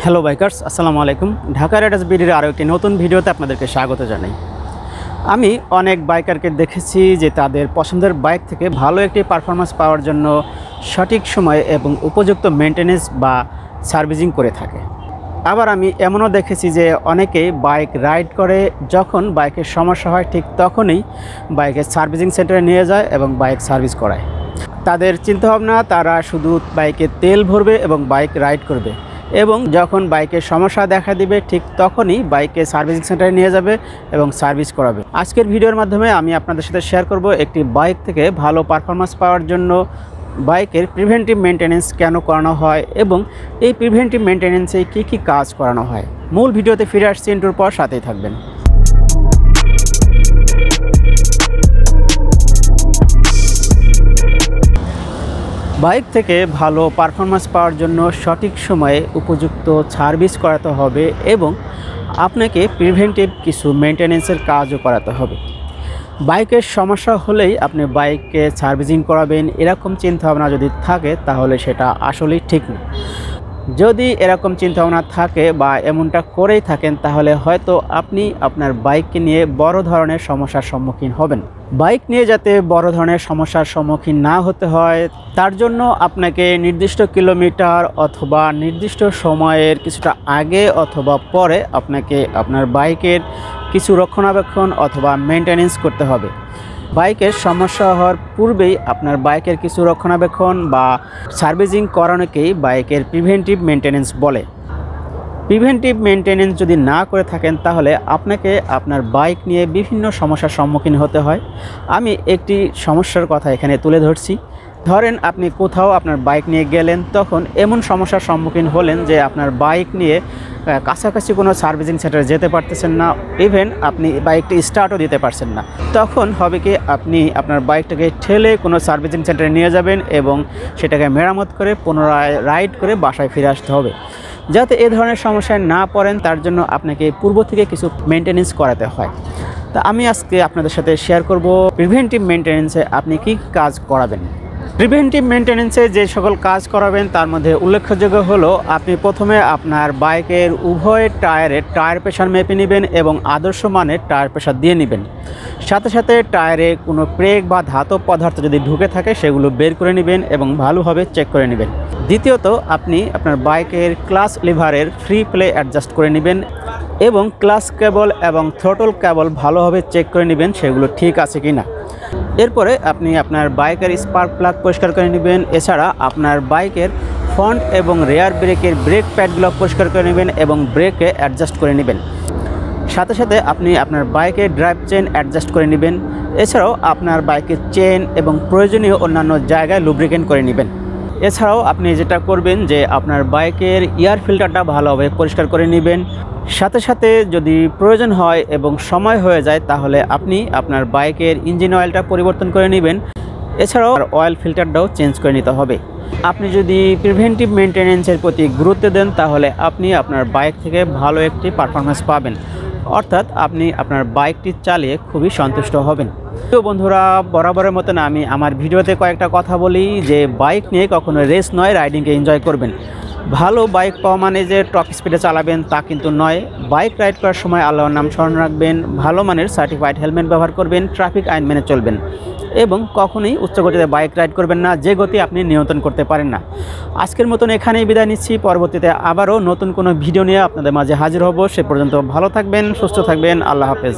Hello bikers, আসসালামু আলাইকুম। Dhaka Riders বিডির আরও একটি নতুন ভিডিওতে আপনাদেরকে স্বাগত জানাই। আমি অনেক বাইকারকে দেখেছি যে তাদের পছন্দের বাইক থেকে ভালো একটি পারফরমেন্স পাওয়ার জন্য সঠিক সময়ে এবং উপযুক্ত মেনটেনেন্স বা সার্ভিসিং করে থাকে। আবার আমি এমনও দেখেছি যে অনেকেই বাইক রাইড করে, যখন বাইকের সমস্যা হয় ঠিক তখনই বাইকের সার্ভিসিং সেন্টারে নিয়ে যায় এবং বাইক সার্ভিস করায়। তাদের চিন্তাভাবনা তারা শুধু বাইকে তেল ভরবে এবং বাইক রাইড করবে, এবং যখন বাইকের সমস্যা দেখা দিবে ঠিক তখনই বাইকে সার্ভিসিং সেন্টারে নিয়ে যাবে এবং সার্ভিস করাবে। আজকের ভিডিওর মাধ্যমে আমি আপনাদের সাথে শেয়ার করব একটি বাইক থেকে ভালো পারফরমেন্স পাওয়ার জন্য বাইকের প্রিভেন্টিভ মেনটেনেন্স কেন করানো হয় এবং এই প্রিভেন্টিভ মেনটেনেন্সে কী কী কাজ করানো হয়। মূল ভিডিওতে ফিরে আসছি, ইন্ট্রোর পর সাথেই থাকবেন। বাইক থেকে ভালো পারফরমেন্স পাওয়ার জন্য সঠিক সময়ে উপযুক্ত সার্ভিস করাতে হবে এবং আপনাকে প্রিভেন্টিভ কিছু মেনটেনেন্সের কাজও করাতে হবে। বাইকের সমস্যা হলেই আপনি বাইককে সার্ভিসিং করাবেন, এরকম চিন্তাভাবনা যদি থাকে তাহলে সেটা আসলেই ঠিক না। যদি এরকম চিন্তাভাবনা থাকে বা এমনটা করেই থাকেন তাহলে হয়তো আপনি আপনার বাইককে নিয়ে বড় ধরনের সমস্যার সম্মুখীন হবেন। বাইক নিয়ে যাতে বড় ধরনের সমস্যার সম্মুখীন না হতে হয় তার জন্য আপনাকে নির্দিষ্ট কিলোমিটার অথবা নির্দিষ্ট সময়ের কিছুটা আগে অথবা পরে আপনাকে আপনার বাইকের কিছু রক্ষণাবেক্ষণ অথবা মেনটেনেন্স করতে হবে। বাইকের সমস্যা হওয়ার পূর্বেই আপনার বাইকের কিছু রক্ষণাবেক্ষণ বা সার্ভিসিং করানোকেই বাইকের প্রিভেন্টিভ মেনটেনেন্স বলে। প্রিভেন্টিভ মেনটেনেন্স যদি না করে থাকেন তাহলে আপনাকে আপনার বাইক নিয়ে বিভিন্ন সমস্যার সম্মুখীন হতে হয়। আমি একটি সমস্যার কথা এখানে তুলে ধরছি। ধরেন আপনি কোথাও আপনার বাইক নিয়ে গেলেন, তখন এমন সমস্যার সম্মুখীন হলেন যে আপনার বাইক নিয়ে কাছাকাছি কোনো সার্ভিসিং সেন্টারে যেতে পারতেছেন না, ইভেন আপনি বাইকটি স্টার্টও দিতে পারছেন না। তখন হবে কি, আপনি আপনার বাইকটাকে ঠেলে কোনো সার্ভিসিং সেন্টারে নিয়ে যাবেন এবং সেটাকে মেরামত করে পুনরায় রাইড করে বাসায় ফিরে আসতে হবে। যাতে এ ধরনের সমস্যায় না পড়েন তার জন্য আপনাকে পূর্ব থেকে কিছু মেনটেনেন্স করাতে হয়। তা আমি আজকে আপনাদের সাথে শেয়ার করব প্রিভেন্টিভ মেনটেনেন্সে আপনি কী কাজ করাবেন। প্রিভেন্টিভ মেনটেনেন্সে যে সকল কাজ করাবেন তার মধ্যে উল্লেখযোগ্য হলো, আপনি প্রথমে আপনার বাইকের উভয় টায়ারের টায়ার প্রেশার মেপে নেবেন এবং আদর্শ মানের টায়ার প্রেশার দিয়ে নেবেন। সাথে সাথে টায়ারে কোনো ব্রেক বা ধাতব পদার্থ যদি ঢুকে থাকে সেগুলো বের করে নেবেন এবং ভালোভাবে চেক করে নেবেন। দ্বিতীয়ত, আপনি আপনার বাইকের ক্লাচ লিভারের ফ্রি প্লে অ্যাডজাস্ট করে নেবেন এবং ক্লাচ কেবল এবং থ্রটল কেবল ভালোভাবে চেক করে নেবেন সেগুলো ঠিক আছে কি না। এরপরে আপনি আপনার বাইকের স্পার্ক প্লাগ পরিষ্কার করে নেবেন। এছাড়া আপনার বাইকের ফ্রন্ট এবং রেয়ার ব্রেকের ব্রেক প্যাডগুলো পরিষ্কার করে নেবেন এবং ব্রেকে অ্যাডজাস্ট করে নেবেন। সাথে সাথে আপনি আপনার বাইকের ড্রাইভ চেন অ্যাডজাস্ট করে নেবেন। এছাড়াও আপনার বাইকের চেন এবং প্রয়োজনীয় অন্যান্য জায়গায় লুব্রিকেন্ট করে নেবেন। এছাড়াও আপনি যেটা করবেন যে আপনার বাইকের এয়ার ফিল্টারটা ভালোভাবে পরিষ্কার করে নেবেন। সাথে সাথে যদি প্রয়োজন হয় এবং সময় হয়ে যায় তাহলে আপনি আপনার বাইকের ইঞ্জিন অয়েলটা পরিবর্তন করে নেবেন। এছাড়াও অয়েল ফিল্টারটাও চেঞ্জ করে নিতে হবে। আপনি যদি প্রিভেন্টিভ মেনটেনেন্সের প্রতি গুরুত্ব দেন তাহলে আপনি আপনার বাইক থেকে ভালো একটি পারফরমেন্স পাবেন, অর্থাৎ আপনি আপনার বাইকটি চালিয়ে খুবই সন্তুষ্ট হবেন। তো বন্ধুরা, বরাবরের মতন আমি আমার ভিডিওতে কয়েকটা কথা বলি যে বাইক নিয়ে কখনো রেস নয়, রাইডিংকে এনজয় করবেন। ভালো বাইক পাওয়া মানে যে টপ স্পিডে চালাবেন তা কিন্তু নয়। বাইক রাইড করার সময় আল্লাহর নাম স্মরণ রাখবেন, ভালো মানের সার্টিফাইড হেলমেট ব্যবহার করবেন, ট্রাফিক আইন মেনে চলবেন এবং কখনোই উচ্চ গতিতে বাইক রাইড করবেন না যে গতি আপনি নিয়ন্ত্রণ করতে পারেন না। আজকের মতন এখানেই বিদায় নিচ্ছি। পরবর্তীতে আবারও নতুন কোনো ভিডিও নিয়ে আপনাদের মাঝে হাজির হব। সে পর্যন্ত ভালো থাকবেন, সুস্থ থাকবেন। আল্লাহ হাফেজ।